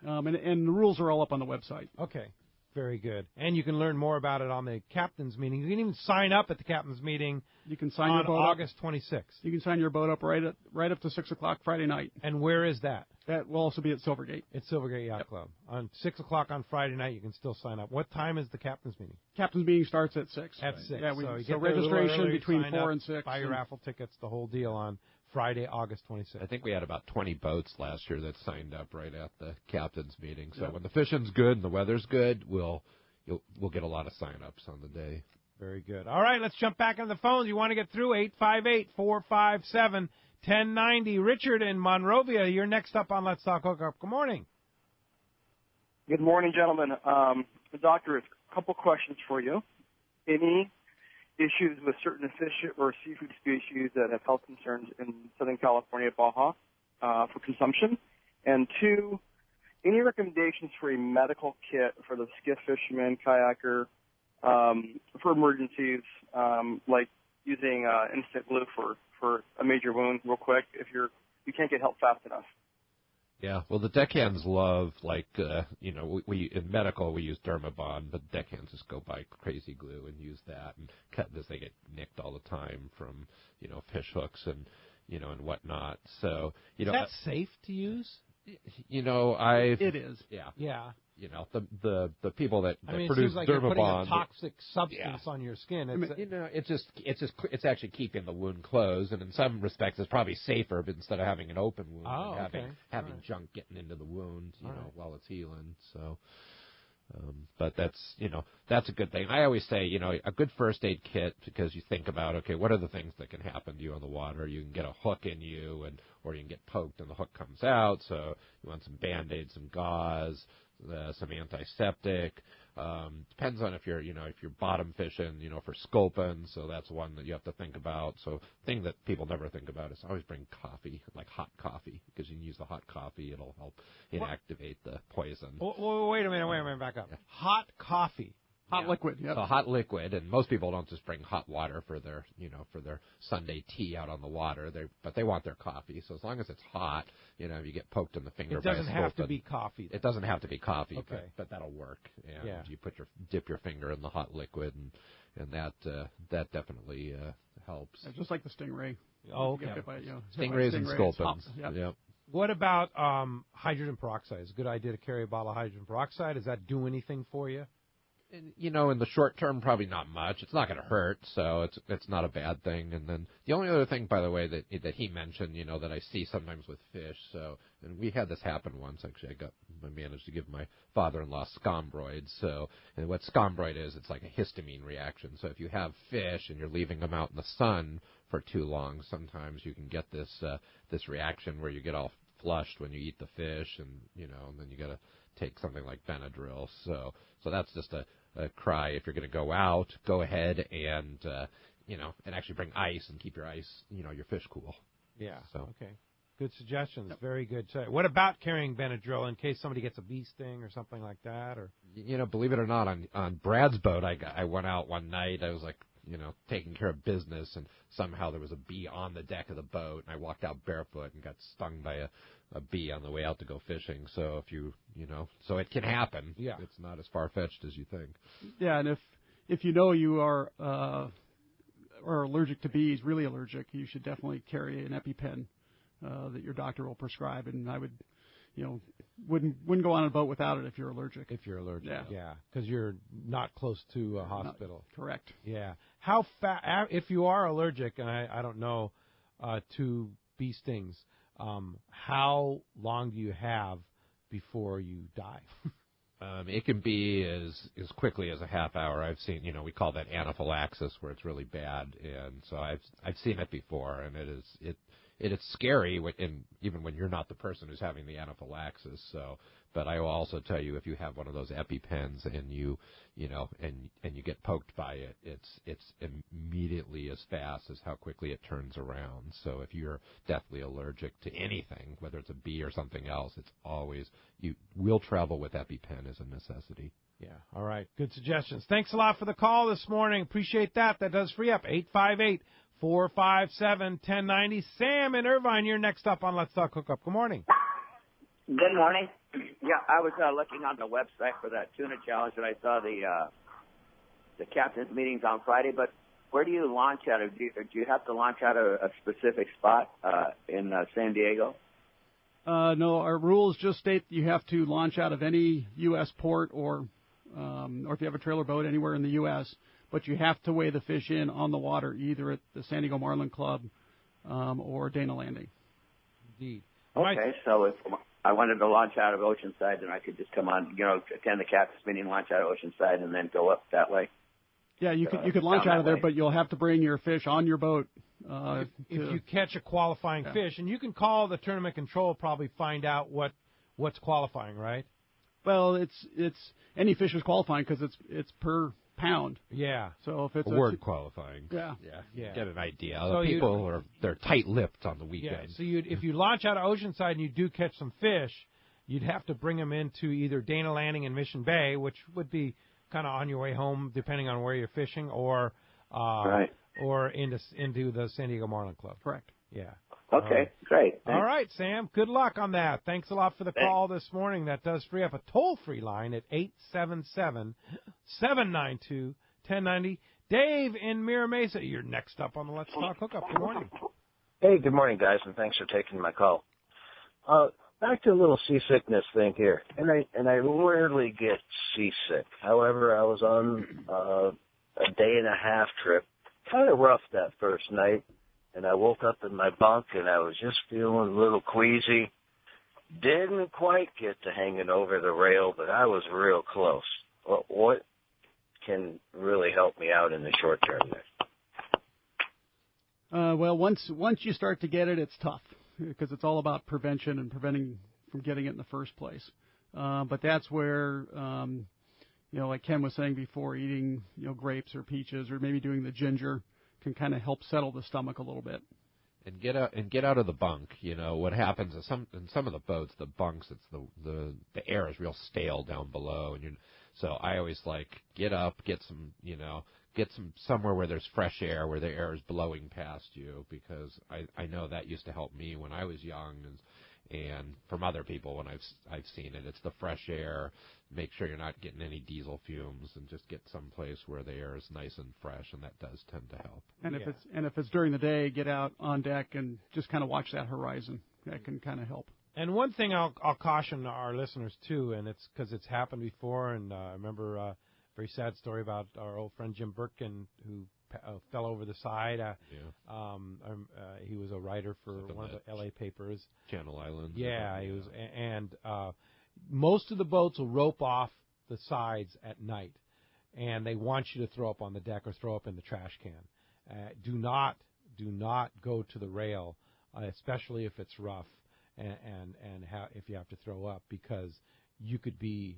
And the rules are all up on the website. Okay. Very good. And you can learn more about it on the captain's meeting. You can even sign up at the captain's meeting. You can sign on your boat August 26th. You can sign your boat up right up to 6 o'clock Friday night. And where is that? That will also be at Silvergate. It's Silvergate Yacht Club. On 6 o'clock on Friday night, you can still sign up. What time is the captain's meeting? Captain's meeting starts at 6. At 6. Yeah, so registration between 4 and 6. Buy your raffle tickets, the whole deal on Friday, August 26th. I think we had about 20 boats last year that signed up right at the captain's meeting. So when the fishing's good and the weather's good, we'll get a lot of sign-ups on the day. Very good. All right, let's jump back on the phones. You want to get through 858-457-1090. Richard in Monrovia, you're next up on Let's Talk Hookup. Good morning. Good morning, gentlemen. The doctor, a couple questions for you. Any issues with certain fish or seafood species that have health concerns in Southern California, Baja, for consumption? And 2, any recommendations for a medical kit for the skiff fisherman, kayaker, for emergencies, like using instant glue for a major wound real quick if you can't get help fast enough? Yeah, well, the deckhands love, we in medical we use Dermabond, but deckhands just go buy crazy glue and use that and cut this. They get nicked all the time from, fish hooks and whatnot. So, Is that safe to use? It is. Yeah. Yeah. The people that produce produce it seems like Dermabond, you're putting a toxic substance on your skin. It's actually keeping the wound closed, and in some respects, it's probably safer instead of having an open wound and having junk getting into the wound, while it's healing. So, But that's a good thing. I always say, a good first aid kit, because you think about, okay, what are the things that can happen to you on the water? You can get a hook in you, or you can get poked and the hook comes out. So you want some Band-Aids, some gauze, some antiseptic. Depends on if you're bottom fishing, for sculpin. So that's one that you have to think about. So thing that people never think about is always bring coffee, like hot coffee, because you can use the hot coffee. It'll help inactivate the poison. Well, wait a minute, back up. Yeah. Hot coffee. Hot liquid, yeah. So hot liquid, and most people don't just bring hot water for their Sunday tea out on the water. But they want their coffee. So as long as it's hot, if you get poked in the finger, it doesn't have to be coffee. It doesn't have to be coffee, okay. but that'll work. And yeah. You dip your finger in the hot liquid, and that definitely helps. Yeah, just like the stingray. Oh, okay. Stingrays and sculpins. Yep. What about hydrogen peroxide? Is it a good idea to carry a bottle of hydrogen peroxide? Does that do anything for you? And, in the short term, probably not much. It's not going to hurt, so it's not a bad thing. And then the only other thing, by the way, that he mentioned, that I see sometimes with fish. So, and we had this happen once. Actually, I managed to give my father-in-law scombroids. So, and what scombroid is, it's like a histamine reaction. So if you have fish and you're leaving them out in the sun for too long, sometimes you can get this reaction where you get all flushed when you eat the fish, and then you got to take something like Benadryl. So that's just a cry. If you're going to go out, go ahead and and actually bring ice and keep your your fish cool. Yeah. So okay. Good suggestions. Yep. Very good. So what about carrying Benadryl in case somebody gets a bee sting or something like that? Or believe it or not, on Brad's boat, I went out one night. I was like, taking care of business, and somehow there was a bee on the deck of the boat, and I walked out barefoot and got stung by a bee on the way out to go fishing. So if so it can happen. Yeah. It's not as far-fetched as you think. Yeah, and if you are allergic to bees, really allergic, you should definitely carry an EpiPen that your doctor will prescribe, and I would wouldn't go on a boat without it if you're allergic. Yeah, because you're not close to a hospital. Correct. Yeah. How if you are allergic, and I don't know, to bee stings, how long do you have before you die? It can be as quickly as a half hour. I've seen, we call that anaphylaxis, where it's really bad, and so I've seen it before, and it is scary, even when you're not the person who's having the anaphylaxis. So, but I will also tell you, if you have one of those EpiPens and you get poked by it, it's immediately as fast as how quickly it turns around. So if you're deathly allergic to anything, whether it's a bee or something else, it's always you will travel with EpiPen as a necessity. Yeah. All right. Good suggestions. Thanks a lot for the call this morning. Appreciate that. That does free up 858-457-1090. Sam in Irvine, you're next up on Let's Talk Hookup. Good morning. Good morning. Yeah, I was looking on the website for that tuna challenge, and I saw the captain's meetings on Friday. But where do you launch out of? Do you have to launch out of a specific spot in San Diego? No, our rules just state that you have to launch out of any U.S. port or if you have a trailer boat anywhere in the U.S., but you have to weigh the fish in on the water, either at the San Diego Marlin Club or Dana Landing. Indeed. Okay, so if I wanted to launch out of Oceanside, then I could just come on, attend the captain's meeting, launch out of Oceanside, and then go up that way. Yeah, you could launch out of there, but you'll have to bring your fish on your boat. If you catch a qualifying fish, and you can call the tournament control, probably find out what's qualifying, right? Well, it's any fish is qualifying because it's per pound. Yeah. So if it's a word qualifying. Yeah. Get an idea. So people they're tight-lipped on the weekend. Yeah. So if you launch out of Oceanside and you do catch some fish, you'd have to bring them into either Dana Landing and Mission Bay, which would be kind of on your way home, depending on where you're fishing, or or into the San Diego Marlin Club. Correct. Yeah. Okay, great. Thanks. All right, Sam. Good luck on that. Thanks a lot for the call this morning. That does free up a toll-free line at 877-792-1090. Dave in Mira Mesa, you're next up on the Let's Talk Hookup. Good morning. Hey, good morning, guys, and thanks for taking my call. Back to a little seasickness thing here, and I rarely get seasick. However, I was on a day and a half trip, kind of rough that first night, and I woke up in my bunk and I was just feeling a little queasy, Didn't quite get to hanging over the rail, but I was real close. What can really help me out in the short term there? Well, once you start to get it, it's tough because it's all about prevention and preventing from getting it in the first place. But that's where, like Ken was saying before, eating, grapes or peaches or maybe doing the ginger can kind of help settle the stomach a little bit. And get out of the bunk. What happens is in some of the boats, the bunks, it's the air is real stale down below, so I always get up, get some somewhere where there's fresh air, where the air is blowing past you, because I know that used to help me when I was young, and from other people when I've seen it, it's the fresh air. Make sure you're not getting any diesel fumes, and just get someplace where the air is nice and fresh, and that does tend to help. And if it's during the day, get out on deck and just kind of watch that horizon. That can kind of help. And one thing I'll caution our listeners too, and it's because it's happened before, and I remember a very sad story about our old friend Jim Birkin who fell over the side. He was a writer for one of the L.A. papers. Channel Islands. Yeah, he was, and most of the boats will rope off the sides at night, and they want you to throw up on the deck or throw up in the trash can. Do not go to the rail, especially if it's rough, and if you have to throw up, because you could be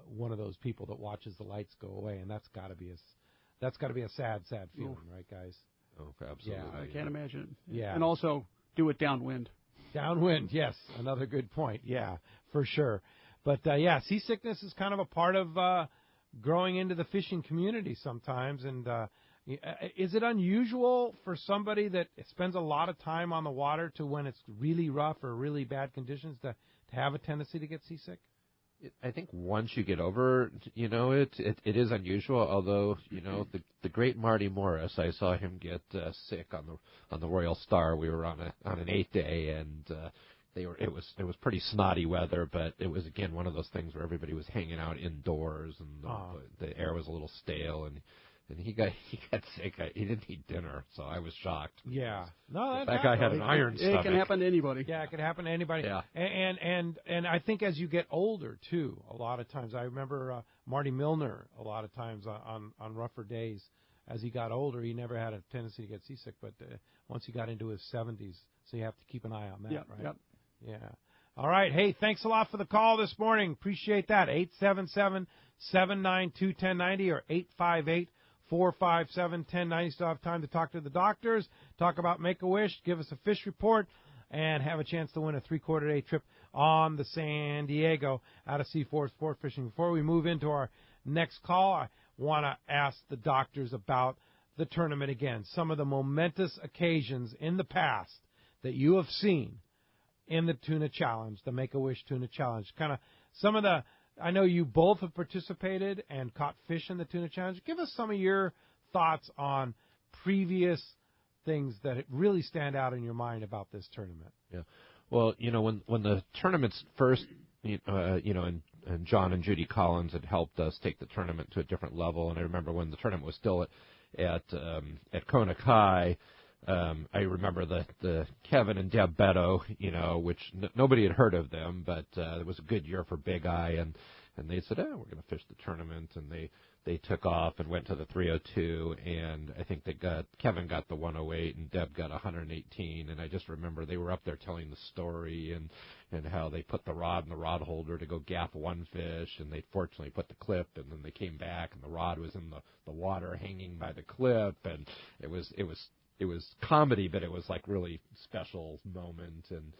one of those people that watches the lights go away, and that's got to be a sad feeling, right, guys? Oh, absolutely. Yeah, I can't imagine. Yeah, and also do it downwind. Downwind, yes, another good point. Yeah, for sure. But seasickness is kind of a part of growing into the fishing community sometimes. And is it unusual for somebody that spends a lot of time on the water to, when it's really rough or really bad conditions, to have a tendency to get seasick? I think once you get over, it is unusual. Although, the great Marty Morris, I saw him get sick on the Royal Star. We were on an 8 day, and it was pretty snotty weather, but it was again one of those things where everybody was hanging out indoors, and the air was a little stale, and he got sick. He didn't eat dinner, so I was shocked. Yeah, no, that guy had an iron stomach. It can happen to anybody. Yeah, it can happen to anybody. Yeah. And I think as you get older too, a lot of times I remember Marty Milner. A lot of times on rougher days, as he got older, he never had a tendency to get seasick. But once he got into his 70s, so you have to keep an eye on that, right? Yep. Yeah. All right. Hey, thanks a lot for the call this morning. Appreciate that. 877-792-1090 or 858-457-1090. Still have time to talk to the doctors, talk about Make-A-Wish, give us a fish report, and have a chance to win a 3/4-day trip on the San Diego out of C4 Sport Fishing. Before we move into our next call, I want to ask the doctors about the tournament again. Some of the momentous occasions in the past that you have seen in the Tuna Challenge, the Make-A-Wish Tuna Challenge. Kind of some of the, I know you both have participated and caught fish in the Tuna Challenge. Give us some of your thoughts on previous things that really stand out in your mind about this tournament. Yeah. Well, when the tournaments first, and John and Judy Collins had helped us take the tournament to a different level. And I remember when the tournament was still at Kona Kai, I remember the Kevin and Deb Beto, which nobody had heard of them, but it was a good year for Big Eye, and they said, we're going to fish the tournament, and they took off and went to the 302, and I think Kevin got the 108 and Deb got 118, and I just remember they were up there telling the story and how they put the rod in the rod holder to go gap one fish, and they fortunately put the clip, and then they came back and the rod was in the water hanging by the clip, and it was comedy, but it was like really special moment, and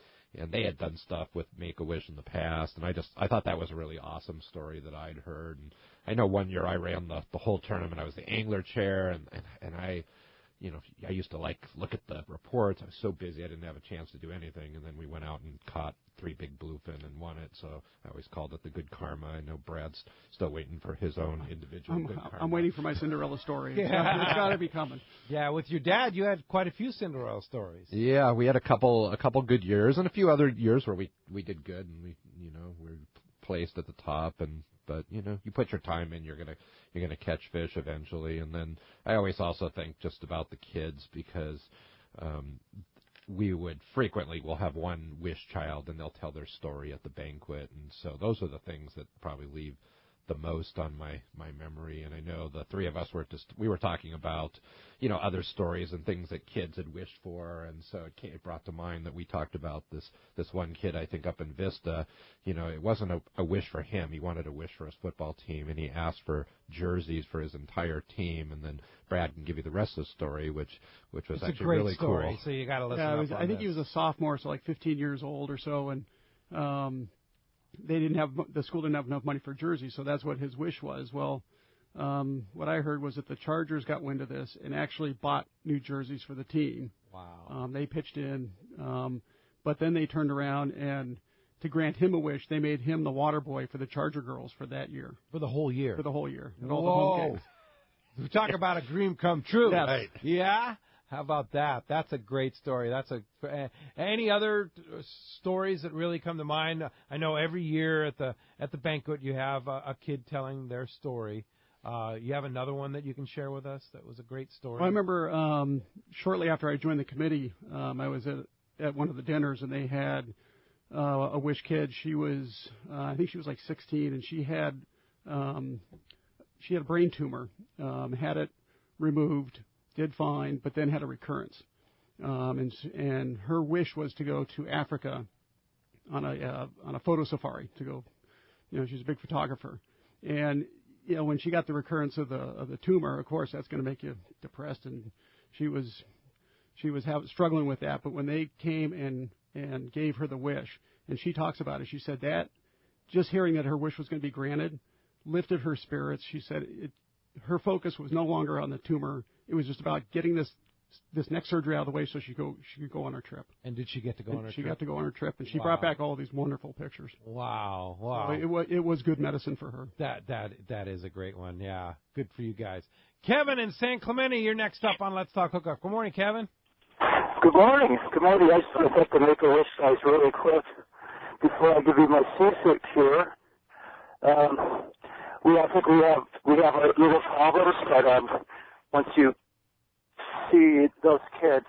they had done stuff with Make-A-Wish in the past, and I thought that was a really awesome story that I'd heard. And I know one year I ran the whole tournament. I was the angler chair, and I used to look at the reports. I was so busy I didn't have a chance to do anything, and then we went out and caught 3 big bluefin and won it. So I always called it the good karma. I know Brad's still waiting for his own individual good karma. I'm waiting for my Cinderella story. Yeah. It's got to be coming. Yeah, with your dad, you had quite a few Cinderella stories. Yeah, we had a couple good years and a few other years where we did good, and we placed at the top, but you put your time in, you're gonna catch fish eventually. And then I always also think just about the kids, because we would frequently will have one wish child, and they'll tell their story at the banquet, and so those are the things that probably leave the most on my memory. And I know the three of us we were talking about, other stories and things that kids had wished for, and so it brought to mind that we talked about this one kid, I think, up in Vista. It wasn't a wish for him. He wanted a wish for his football team, and he asked for jerseys for his entire team. And then Brad can give you the rest of the story, which was it's actually a great really story, cool. So you got to listen. I think he was a sophomore, so like 15 years old or so, and the school didn't have enough money for jerseys, so that's what his wish was. Well, what I heard was that the Chargers got wind of this and actually bought new jerseys for the team. Wow. They pitched in, but then they turned around and to grant him a wish, they made him the water boy for the Charger girls for that year. For the whole year. For the whole year. And Whoa. all the home games. We talk about a dream come true. Yes. Right. Yeah? How about that? That's a great story. Any other stories that really come to mind? I know every year at the banquet you have a kid telling their story. You have another one that you can share with us that was a great story? Well, I remember shortly after I joined the committee, I was at one of the dinners, and they had a wish kid. She was, I think she was like 16, and she had a brain tumor, had it removed, did fine, but then had a recurrence. And her wish was to go to Africa on a photo safari, to go, she's a big photographer. And, when she got the recurrence of the tumor, of course, that's going to make you depressed, and she was struggling with that. But when they came and gave her the wish, and she talks about it, she said that just hearing that her wish was going to be granted lifted her spirits. She said her focus was no longer on the tumor. It was just about getting this neck surgery out of the way so she could go on her trip. And did she get to go on her trip? She got to go on her trip, and she Wow. brought back all these wonderful pictures. Wow. So it was good medicine for her. That is a great one. Yeah, good for you guys. Kevin in San Clemente, you're next up on Let's Talk Hookup. Good morning, Kevin. Good morning. Good morning. I just want to thank the Make-A-Wish guys really quick before I give you my seasick here. I think we have our little problems, but once you see those kids,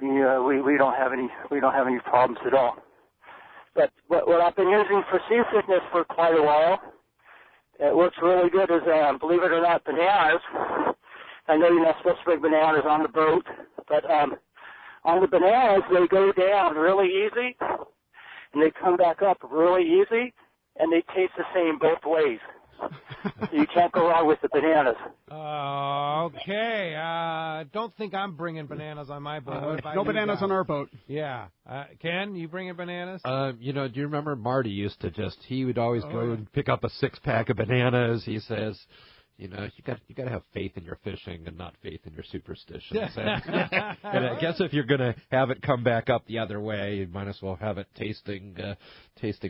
we don't have any problems at all. But what I've been using for seasickness for quite a while, it works really good, is believe it or not, bananas. I know you're not supposed to bring bananas on the boat, but on the bananas they go down really easy, and they come back up really easy, and they taste the same both ways. So you can't go wrong with the bananas. Okay. Don't think I'm bringing bananas on my boat. No bananas on our boat. Yeah. Ken, you bringing bananas? Do you remember Marty used to he would always go and pick up a 6-pack of bananas. He says, you got to have faith in your fishing and not faith in your superstitions. And I guess if you're going to have it come back up the other way, you might as well have it tasting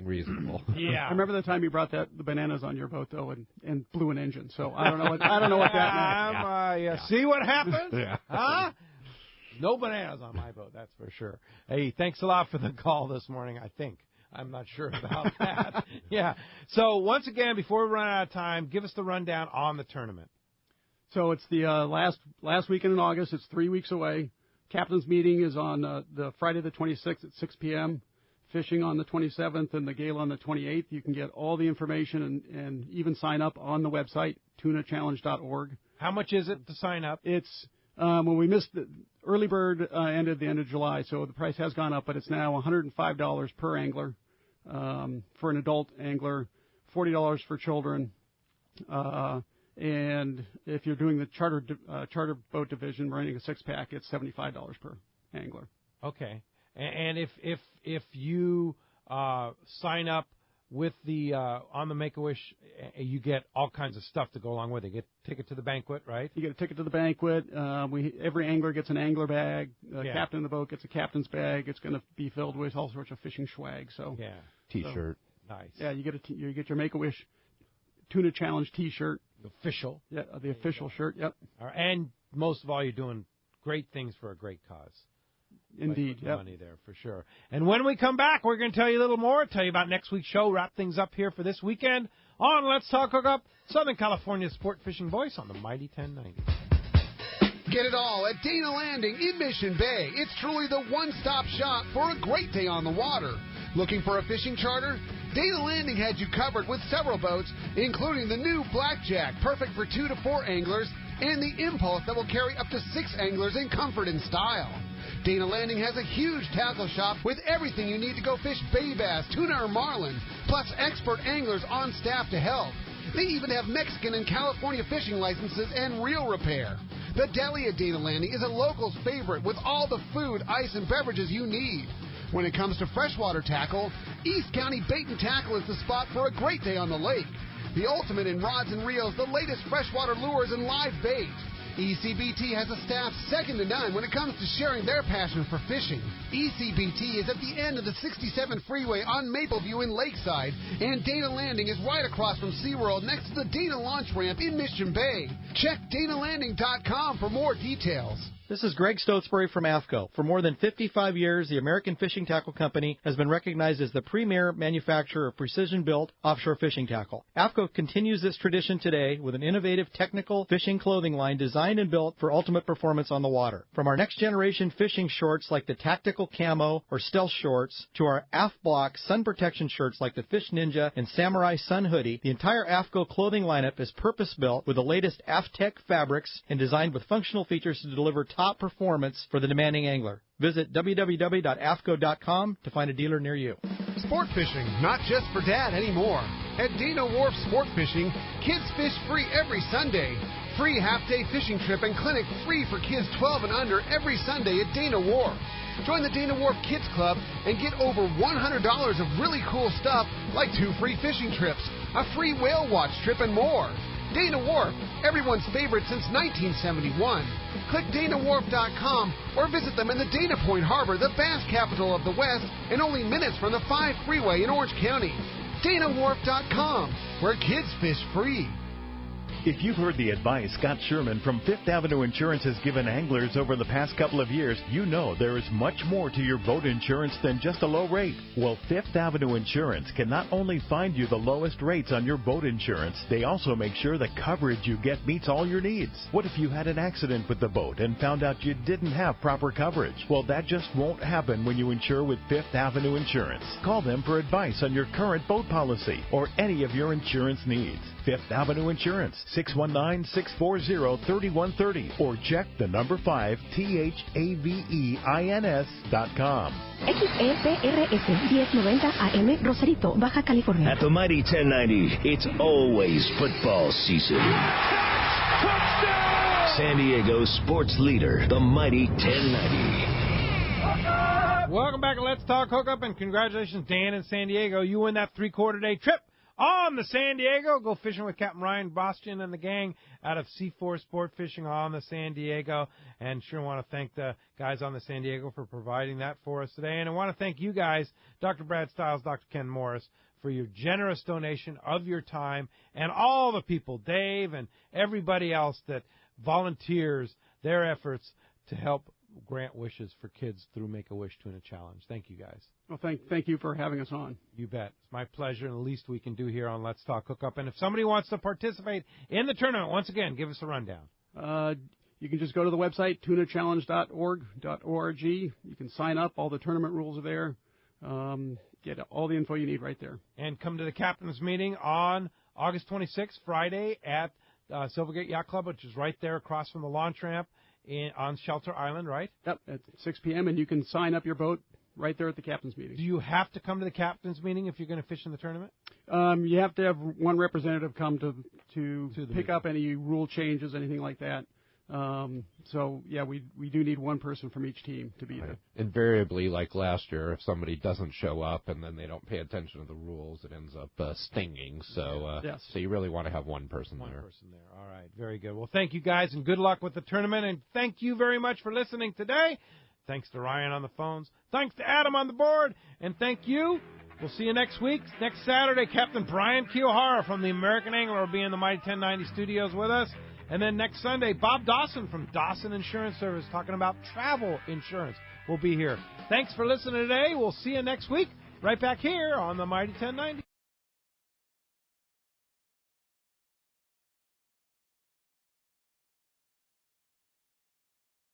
reasonable. Yeah. I remember the time you brought the bananas on your boat though and blew an engine. So I don't know what that meant. See what happens? Yeah. Huh? No bananas on my boat, that's for sure. Hey, thanks a lot for the call this morning, I think. I'm not sure about that. Yeah. So once again, before we run out of time, give us the rundown on the tournament. So it's the last weekend in August. It's 3 weeks away. Captain's meeting is on the Friday the 26th at 6 p.m. Fishing on the 27th and the gala on the 28th. You can get all the information and even sign up on the website, tunachallenge.org. How much is it to sign up? It's when we missed the early bird ended the end of July, so the price has gone up, but it's now $105 per angler. For an adult angler, $40 for children, and if you're doing the charter boat division, renting a 6-pack, it's $75 per angler. Okay, and if you sign up with the on the Make-A-Wish, you get all kinds of stuff to go along with it. You get a ticket to the banquet, right? You get a ticket to the banquet. Every angler gets an angler bag. The captain of the boat gets a captain's bag. It's going to be filled with all sorts of fishing swag. So yeah. T-shirt. So, nice. Yeah, you get your Make-A-Wish Tuna Challenge T-shirt. Official. Yeah, the official shirt. Yep. All right, and most of all, you're doing great things for a great cause. Indeed, yep. Money there for sure. And when we come back, we're going to tell you a little more. Tell you about next week's show. Wrap things up here for this weekend on Let's Talk Hookup, Southern California's sport fishing voice on the Mighty 1090. Get it all at Dana Landing in Mission Bay. It's truly the one-stop shop for a great day on the water. Looking for a fishing charter? Dana Landing had you covered with several boats, including the new Blackjack, perfect for 2 to 4 anglers, and the Impulse that will carry up to 6 anglers in comfort and style. Dana Landing has a huge tackle shop with everything you need to go fish bay bass, tuna, or marlin, plus expert anglers on staff to help. They even have Mexican and California fishing licenses and reel repair. The deli at Dana Landing is a local's favorite with all the food, ice, and beverages you need. When it comes to freshwater tackle, East County Bait and Tackle is the spot for a great day on the lake. The ultimate in rods and reels, the latest freshwater lures, and live bait. ECBT has a staff second to none when it comes to sharing their passion for fishing. ECBT is at the end of the 67 freeway on Mapleview in Lakeside, and Dana Landing is right across from SeaWorld next to the Dana Launch Ramp in Mission Bay. Check DanaLanding.com for more details. This is Greg Stotesbury from AFCO. For more than 55 years, the American Fishing Tackle Company has been recognized as the premier manufacturer of precision-built offshore fishing tackle. AFCO continues this tradition today with an innovative technical fishing clothing line designed and built for ultimate performance on the water. From our next-generation fishing shorts like the Tactical Camo or Stealth Shorts to our Aft Block sun protection shirts like the Fish Ninja and Samurai Sun Hoodie, the entire AFCO clothing lineup is purpose-built with the latest AFTEC fabrics and designed with functional features to deliver top performance for the demanding angler. Visit www.afco.com to find a dealer near you. Sport fishing, not just for dad anymore. At Dana Wharf Sport Fishing, kids fish free every Sunday. Free half-day fishing trip and clinic free for kids 12 and under every Sunday at Dana Wharf. Join the Dana Wharf Kids Club and get over $100 of really cool stuff like 2 free fishing trips, a free whale watch trip, and more. Dana Wharf, everyone's favorite since 1971. Click DanaWharf.com or visit them in the Dana Point Harbor, the bass capital of the West, and only minutes from the 5 freeway in Orange County. DanaWharf.com, where kids fish free. If you've heard the advice Scott Sherman from Fifth Avenue Insurance has given anglers over the past couple of years, you know there is much more to your boat insurance than just a low rate. Well, Fifth Avenue Insurance can not only find you the lowest rates on your boat insurance, they also make sure the coverage you get meets all your needs. What if you had an accident with the boat and found out you didn't have proper coverage? Well, that just won't happen when you insure with Fifth Avenue Insurance. Call them for advice on your current boat policy or any of your insurance needs. Fifth Avenue Insurance, 619-640-3130, or check the number 5 THAVEINS.com. XEPRS 1090 AM, Rosarito, Baja California. At the Mighty 1090, it's always football season. San Diego's sports leader, the Mighty 1090. Welcome back to Let's Talk Hookup, and congratulations, Dan in San Diego. You win that 3/4 day trip on the San Diego. Go fishing with Captain Ryan Bastian and the gang out of C4 Sport Fishing on the San Diego. And sure want to thank the guys on the San Diego for providing that for us today. And I want to thank you guys, Dr. Brad Stiles, Dr. Ken Morris, for your generous donation of your time, and all the people, Dave and everybody else that volunteers their efforts to help grant wishes for kids through Make-A-Wish Tuna Challenge. Thank you, guys. Well, thank you for having us on. You bet. It's my pleasure, and the least we can do here on Let's Talk Hookup. And if somebody wants to participate in the tournament, once again, give us a rundown. You can just go to the website, tunachallenge.org. You can sign up. All the tournament rules are there. Get all the info you need right there. And come to the captain's meeting on August 26th, Friday, at Silvergate Yacht Club, which is right there across from the launch ramp on Shelter Island, right? Yep, at 6 p.m., and you can sign up your boat right there at the captain's meeting. Do you have to come to the captain's meeting if you're going to fish in the tournament? You have to have one representative come to pick meeting up any rule changes, anything like that. So, yeah, we do need one person from each team to be there. Invariably, like last year, if somebody doesn't show up and then they don't pay attention to the rules, it ends up stinging. So, yes. So you really want to have one person there. One person there. All right. Very good. Well, thank you, guys, and good luck with the tournament. And thank you very much for listening today. Thanks to Ryan on the phones. Thanks to Adam on the board. And thank you. We'll see you next week. Next Saturday, Captain Brian Kiyohara from the American Angler will be in the Mighty 1090 studios with us. And then next Sunday, Bob Dawson from Dawson Insurance Service talking about travel insurance will be here. Thanks for listening today. We'll see you next week right back here on the Mighty 1090.